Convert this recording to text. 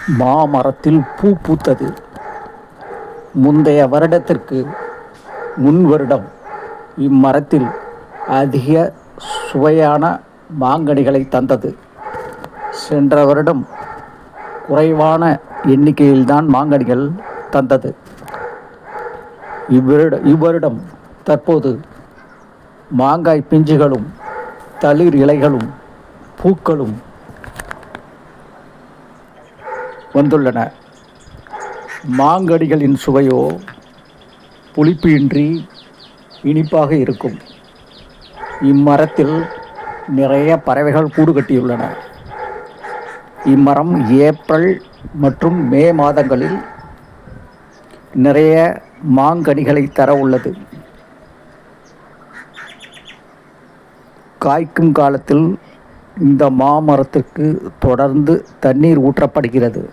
மாமரத்தில் பூ பூத்தது. முந்தைய வருடத்திற்கு முன் வருடம் இம்மரத்தில் அதிக சுவையான மாங்கனிகளை தந்தது. சென்ற வருடம் குறைவான எண்ணிக்கையில்தான் மாங்கனிகள் தந்தது. இவ்வருடம் தற்போது மாங்காய் பிஞ்சுகளும் தளிர் இலைகளும் பூக்களும் வந்துள்ளன. மாங்கனிகளின் சுவையோ புளிப்பு இன்றி இனிப்பாக இருக்கும். இம்மரத்தில் நிறைய பறவைகள் கூடு கட்டியுள்ளன. இம்மரம் ஏப்ரல் மற்றும் மே மாதங்களில் நிறைய மாங்கனிகளை தர உள்ளது. காய்க்கும் காலத்தில் இந்த மாமரத்திற்கு தொடர்ந்து தண்ணீர் ஊற்றப்படுகிறது.